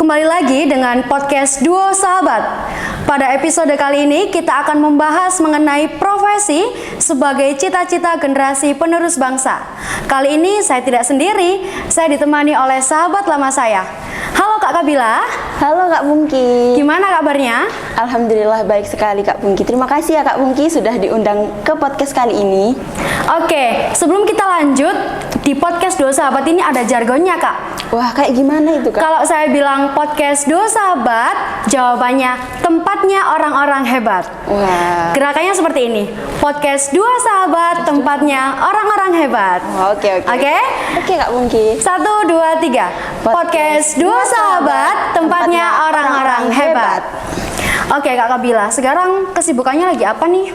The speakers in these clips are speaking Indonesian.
Kembali lagi dengan podcast Duo Sahabat. Pada episode kali ini kita akan membahas mengenai profesi sebagai cita-cita generasi penerus bangsa. Kali ini saya tidak sendiri, saya ditemani oleh sahabat lama saya. Halo Kak Kabila. Halo Kak Pungki. Gimana kabarnya? Alhamdulillah baik sekali Kak Pungki. Terima kasih ya Kak Pungki sudah diundang ke podcast kali ini. Oke, sebelum kita lanjut, di podcast Duo Sahabat ini ada jargonnya Kak. Wah, kayak gimana itu Kak? Kalau saya bilang podcast Duo Sahabat, jawabannya tempatnya orang-orang hebat. Wah. Gerakannya seperti ini. Podcast Duo Sahabat, tempatnya orang-orang hebat. Oke. Oke Kak Pungki. 1, 2, 3. Podcast Duo Sahabat, tempatnya orang-orang hebat. Oke Kak Kabila, sekarang kesibukannya lagi apa nih?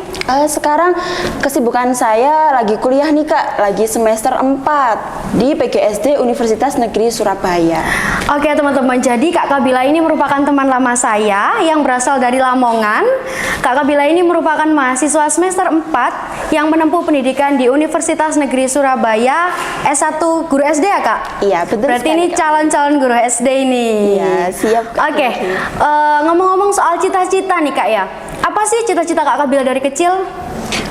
Sekarang kesibukan saya lagi kuliah nih Kak, lagi semester 4 di PGSD Universitas Negeri Surabaya. Oke teman-teman, jadi Kak Kabila ini merupakan teman lama saya yang berasal dari Lamongan. Kak Kabila ini merupakan mahasiswa semester 4 yang menempuh pendidikan di Universitas Negeri Surabaya S1 guru SD ya Kak? Iya betul. Berarti ini calon-calon guru SD ini. Iya siap Kak. Oke, ngomong-ngomong soal cita-cita nih Kak ya, apa sih cita-cita Kak Kabila dari kecil?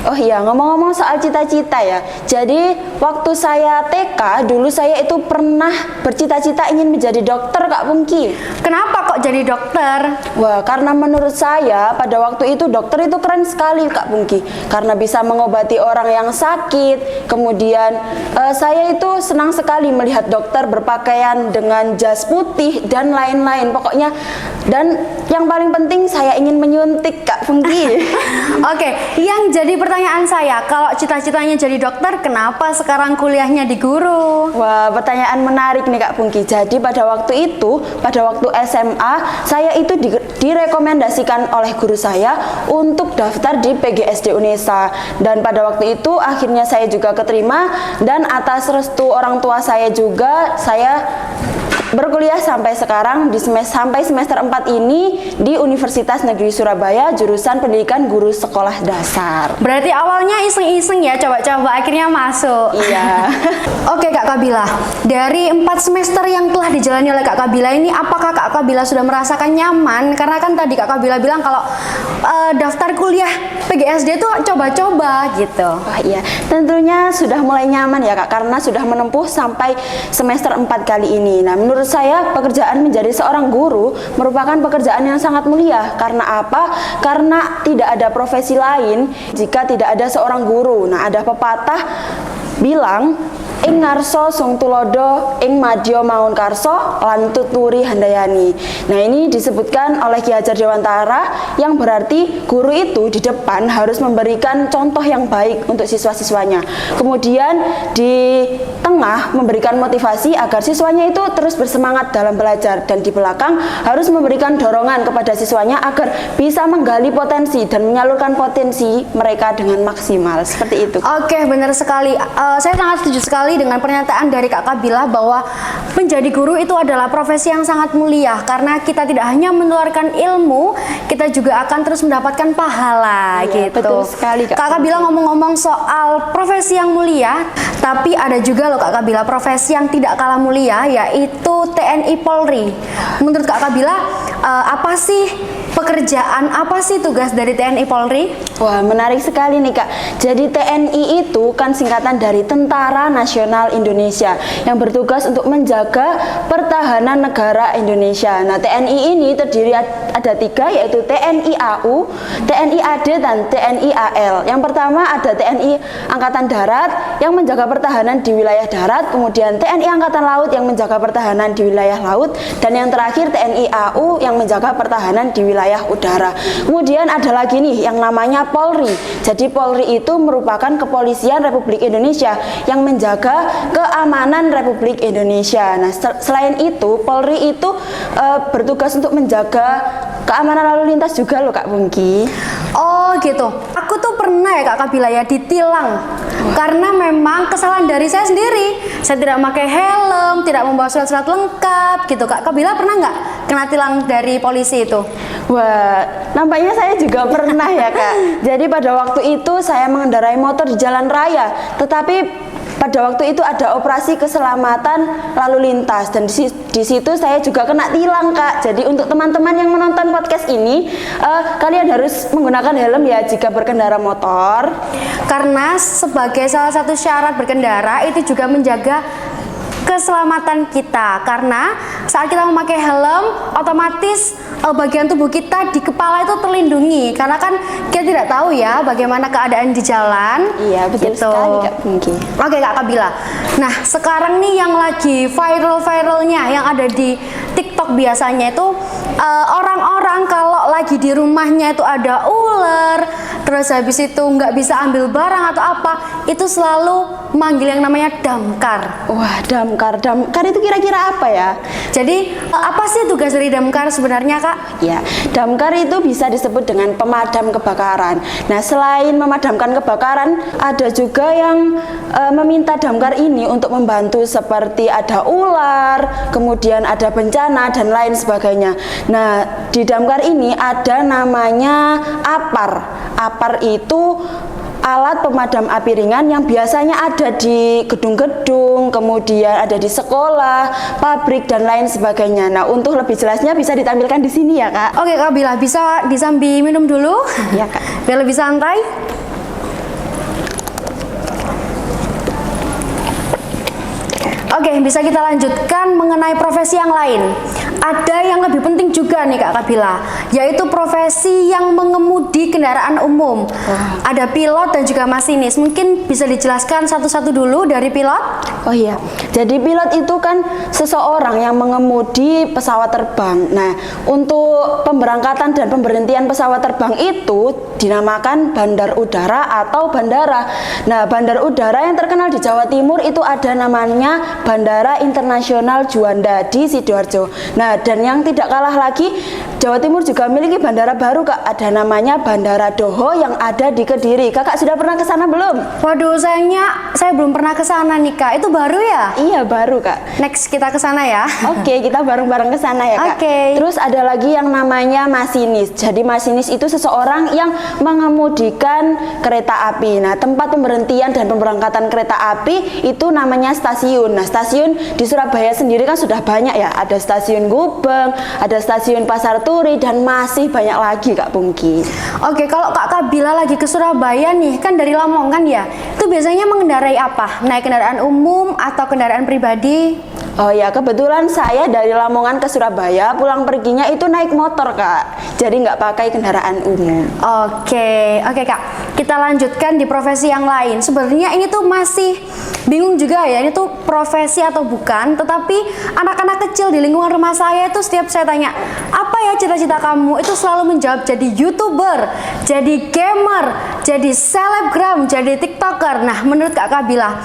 Oh iya, ngomong-ngomong soal cita-cita ya. Jadi waktu saya TK dulu saya itu pernah bercita-cita ingin menjadi dokter Kak Pungki. Kenapa kok jadi dokter? Wah, karena menurut saya pada waktu itu dokter itu keren sekali Kak Pungki. Karena bisa mengobati orang yang sakit. Kemudian saya itu senang sekali melihat dokter berpakaian dengan jas putih dan lain-lain. Pokoknya, dan yang paling penting saya ingin menyuntik Kak Pungki. Oke, yang jadi pertanyaan saya, kalau cita-citanya jadi dokter, kenapa sekarang kuliahnya di guru? Wah, pertanyaan menarik nih Kak Pungki. Jadi pada waktu itu, pada waktu SMA, saya itu direkomendasikan oleh guru saya untuk daftar di PGSD Unesa. Dan pada waktu itu akhirnya saya juga keterima, dan atas restu orang tua saya juga, saya berkuliah sampai sekarang sampai semester 4 ini di Universitas Negeri Surabaya jurusan Pendidikan Guru Sekolah Dasar. Berarti awalnya iseng-iseng ya, coba-coba akhirnya masuk. Iya. Oke Kak Kabila, dari 4 semester yang telah dijalani oleh Kak Kabila ini, apakah Kak Kabila sudah merasakan nyaman? Karena kan tadi Kak Kabila bilang kalau daftar kuliah PGSD itu coba-coba gitu. Wah iya, tentunya sudah mulai nyaman ya Kak, karena sudah menempuh sampai semester 4 kali ini. Nah, menurut saya pekerjaan menjadi seorang guru merupakan pekerjaan yang sangat mulia. Karena apa? Karena tidak ada profesi lain jika tidak ada seorang guru. Nah, ada pepatah bilang, ing ngarso sung tulodo ing madya maun karso lan tuturi handayani. Nah, ini disebutkan oleh Ki Hajar Dewantara yang berarti guru itu di depan harus memberikan contoh yang baik untuk siswa-siswanya. Kemudian di tengah memberikan motivasi agar siswanya itu terus bersemangat dalam belajar, dan di belakang harus memberikan dorongan kepada siswanya agar bisa menggali potensi dan menyalurkan potensi mereka dengan maksimal. Seperti itu. Oke, benar sekali. Saya sangat setuju sekali dengan pernyataan dari Kak Kabila bahwa menjadi guru itu adalah profesi yang sangat mulia, karena kita tidak hanya menularkan ilmu, kita juga akan terus mendapatkan pahala. Iya, gitu. betul sekali Kak. Kak Kabila ngomong-ngomong soal profesi yang mulia, tapi ada juga loh Kak Kabila profesi yang tidak kalah mulia, yaitu TNI Polri. Menurut Kak Kabila, apa sih pekerjaan, apa sih tugas dari TNI Polri? Wah, menarik sekali nih Kak. Jadi TNI itu kan singkatan dari Tentara Nasional Indonesia yang bertugas untuk menjaga pertahanan negara Indonesia. Nah, TNI ini terdiri ada 3, yaitu TNI AU, TNI AD, dan TNI AL. Yang pertama ada TNI Angkatan Darat yang menjaga pertahanan di wilayah darat, kemudian TNI Angkatan Laut yang menjaga pertahanan di wilayah laut, dan yang terakhir TNI AU yang menjaga pertahanan di wilayah udara. Kemudian ada lagi nih yang namanya Polri. Jadi Polri itu merupakan kepolisian Republik Indonesia yang menjaga keamanan Republik Indonesia. Nah, selain itu Polri itu bertugas untuk menjaga keamanan lalu lintas juga loh Kak Pungki. Oh gitu. Aku tuh pernah ya Kak Kabila ya ditilang karena memang kesalahan dari saya sendiri. Saya tidak memakai helm, tidak membawa surat-surat lengkap gitu. Kak Kabila pernah nggak kena tilang dari polisi itu? Wah, nampaknya saya juga pernah ya Kak. Jadi pada waktu itu saya mengendarai motor di jalan raya, tetapi pada waktu itu ada operasi keselamatan lalu lintas dan di situ saya juga kena tilang Kak. Jadi untuk teman-teman yang menonton podcast ini, kalian harus menggunakan helm ya jika berkendara motor. Karena sebagai salah satu syarat berkendara itu juga menjaga keselamatan kita, karena saat kita memakai helm otomatis bagian tubuh kita di kepala itu terlindungi, karena kan kita tidak tahu ya bagaimana keadaan di jalan. Iya betul sekali Kak Pungki. Oke Kak Kabila, nah sekarang nih yang lagi viral-viralnya yang ada di TikTok biasanya itu orang-orang kalau lagi di rumahnya itu ada ular, terus habis itu nggak bisa ambil barang atau apa, itu selalu manggil yang namanya damkar. Wah, damkar itu kira-kira apa ya? Jadi apa sih tugas dari damkar sebenarnya Kak? Ya, damkar itu bisa disebut dengan pemadam kebakaran. Nah, selain memadamkan kebakaran, ada juga yang meminta damkar ini untuk membantu seperti ada ular, kemudian ada bencana dan lain sebagainya. Nah, di damkar ini ada namanya APAR. APAR itu alat pemadam api ringan yang biasanya ada di gedung-gedung, kemudian ada di sekolah, pabrik dan lain sebagainya. Nah, untuk lebih jelasnya bisa ditampilkan di sini ya Kak. Oke Kak Bila, bisa disambi minum dulu? Ya Kak. Biar lebih santai. Oke, bisa kita lanjutkan mengenai profesi yang lain. Ada yang lebih penting juga nih Kak Kabila, yaitu profesi yang mengemudi kendaraan umum. Ada pilot dan juga masinis. Mungkin bisa dijelaskan satu-satu dulu dari pilot? Oh iya, jadi pilot itu kan seseorang yang mengemudi pesawat terbang. Nah, untuk pemberangkatan dan pemberhentian pesawat terbang itu dinamakan bandar udara atau bandara. Nah, bandar udara yang terkenal di Jawa Timur itu ada namanya Bandara Internasional Juanda di Sidoarjo. Nah, dan yang tidak kalah lagi, Jawa Timur juga memiliki bandara baru Kak. Ada namanya Bandara Doho yang ada di Kediri. Kakak sudah pernah ke sana belum? Waduh, sayangnya saya belum pernah ke sana nih Kak. Itu baru ya? Iya, baru Kak. Next kita ke sana ya. Oke, kita bareng-bareng ke sana ya Kak. Oke. Terus ada lagi yang namanya masinis. Jadi masinis itu seseorang yang mengemudikan kereta api. Nah, tempat pemberhentian dan pemberangkatan kereta api itu namanya stasiun. Nah, stasiun di Surabaya sendiri kan sudah banyak ya. Ada stasiun Gubeng, ada stasiun Pasar Turi, dan masih banyak lagi Kak Pungki. Oke, kalau Kak Kabila lagi ke Surabaya nih, kan dari Lamongan ya, itu biasanya mengendarai apa? Naik kendaraan umum atau kendaraan pribadi? Oh ya, kebetulan saya dari Lamongan ke Surabaya, pulang perginya itu naik motor Kak. Jadi nggak pakai kendaraan umum. Oke Kak, kita lanjutkan di profesi yang lain. Sebenarnya ini tuh masih bingung juga ya, ini tuh profesi atau bukan. Tetapi anak-anak kecil di lingkungan rumah saya itu setiap saya tanya, apa ya cita-cita kamu? Itu selalu menjawab jadi YouTuber, jadi gamer, jadi selebgram, jadi TikToker. Nah, menurut Kak Kabila,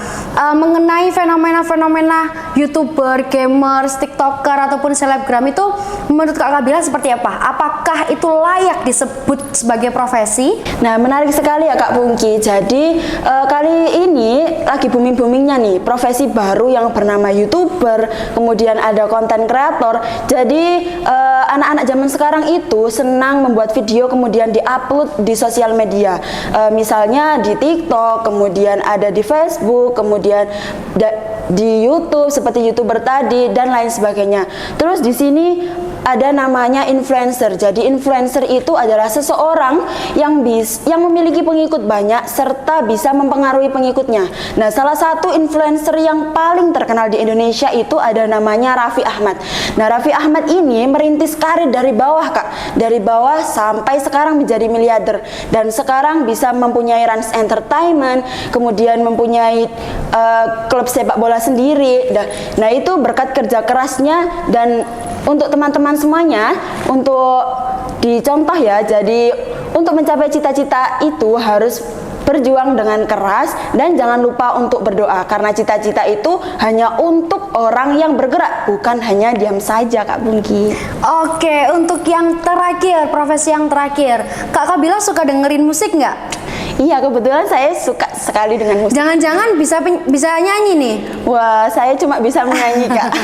mengenai fenomena-fenomena YouTuber, gamers, TikToker ataupun selebgram itu menurut Kak Kabila seperti apa? Apakah itu layak disebut sebagai profesi? Nah, menarik sekali ya Kak Pungki. Jadi kali ini lagi booming-boomingnya nih profesi baru yang bernama YouTuber, kemudian ada konten kreator. Jadi anak-anak zaman sekarang itu senang membuat video kemudian diupload di sosial media. Misalnya di TikTok, kemudian ada di Facebook, kemudian di YouTube seperti YouTuber tadi dan lain sebagainya. Terus di sini ada namanya influencer. Jadi influencer itu adalah seseorang yang memiliki pengikut banyak serta bisa mempengaruhi pengikutnya. Nah, salah satu influencer yang paling terkenal di Indonesia itu ada namanya Raffi Ahmad. Nah, Raffi Ahmad ini merintis karir dari bawah Kak, dari bawah sampai sekarang menjadi miliarder dan sekarang bisa mempunyai Rans Entertainment, kemudian mempunyai klub sepak bola sendiri. Nah, itu berkat kerja kerasnya. Dan untuk teman-teman semuanya, untuk dicontoh ya, jadi untuk mencapai cita-cita itu harus berjuang dengan keras dan jangan lupa untuk berdoa, karena cita-cita itu hanya untuk orang yang bergerak, bukan hanya diam saja Kak Pungki. Oke, untuk yang terakhir, profesi yang terakhir, Kak Kabila suka dengerin musik nggak? Iya, kebetulan saya suka sekali dengan musik. Jangan-jangan bisa nyanyi nih? Wah, saya cuma bisa menyanyi, Kak.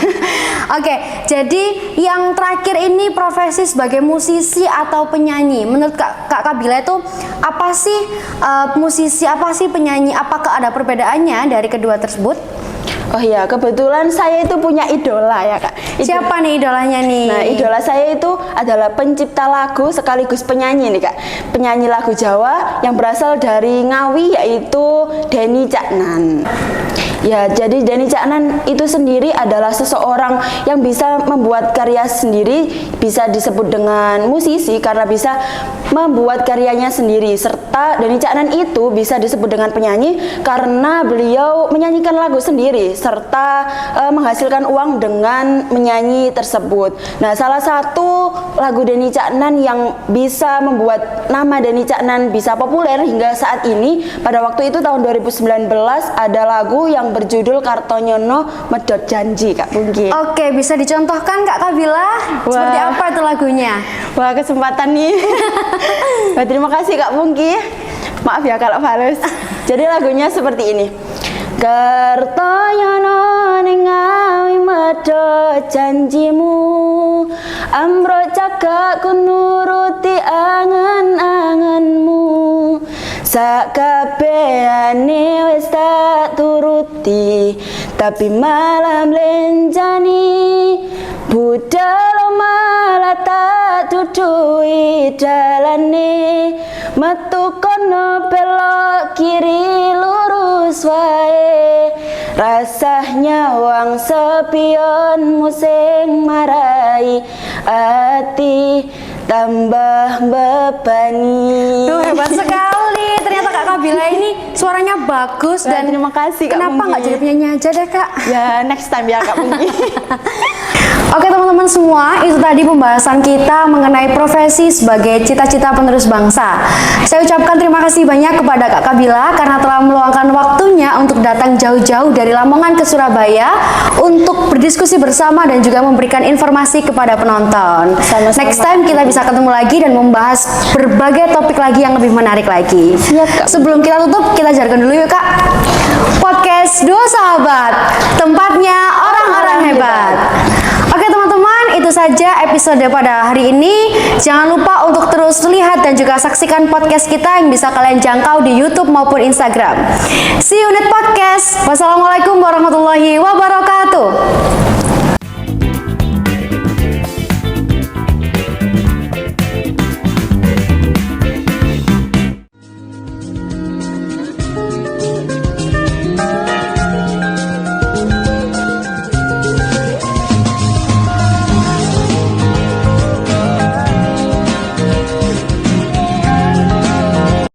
Oke, jadi yang terakhir ini profesi sebagai musisi atau penyanyi. Menurut Kak Kabila itu apa sih musisi, apa sih penyanyi? Apakah ada perbedaannya dari kedua tersebut? Oh iya, kebetulan saya itu punya idola ya, Kak. Siapa nih idolanya nih? Nah, idola saya itu adalah pencipta lagu sekaligus penyanyi nih, Kak. Penyanyi lagu Jawa yang berasal dari Ngawi, yaitu Denny Caknan. Ya, jadi Denny Caknan itu sendiri adalah seseorang yang bisa membuat karya sendiri, bisa disebut dengan musisi karena bisa membuat karyanya sendiri. Serta Denny Caknan itu bisa disebut dengan penyanyi karena beliau menyanyikan lagu sendiri serta menghasilkan uang dengan menyanyi tersebut. Nah, salah satu lagu Denny Caknan yang bisa membuat nama Denny Caknan bisa populer hingga saat ini, pada waktu itu tahun 2019 ada lagu yang berjudul Kartonyono Medot Janji, Kak Pungki. Oke, bisa dicontohkan Kak Kabila? Seperti apa itu lagunya? Wah, kesempatan nih. Wah, terima kasih Kak Pungki. Maaf ya kalau halus. Jadi lagunya seperti ini. Kartonyono ning Ngawi medhot janjimu, amro cagakku nuruti angen-angenmu, sakabehane wis tak turuti, tapi malam lenjani, budal malah tak dudui dalane, metu kono belok kiri lurus wae, rasanya wang sepion musing marai ati tambah bebani. Duh, hebat sekali. Ternyata Kak Kabila ini suaranya bagus. Dan terima kasih Kak kenapa Pungki. nggak jadi penyanyi aja deh Kak? Ya, next time ya Kak Pungki. Oke teman-teman semua, itu tadi pembahasan kita mengenai profesi sebagai cita-cita penerus bangsa. Saya ucapkan terima kasih banyak kepada Kak Kabila karena telah meluangkan waktunya untuk datang jauh-jauh dari Lamongan ke Surabaya untuk berdiskusi bersama dan juga memberikan informasi kepada penonton. Sama-sama. Next time kita bisa ketemu lagi dan membahas berbagai topik lagi yang lebih menarik lagi. Siap, Kak. Sebelum kita tutup, kita jargon dulu yuk Kak. Podcast Dua Sahabat, tempatnya orang-orang hebat. Oke teman-teman, itu saja episode pada hari ini. Jangan lupa untuk terus lihat dan juga saksikan podcast kita yang bisa kalian jangkau di YouTube maupun Instagram. See you next podcast. Wassalamualaikum warahmatullahi wabarakatuh.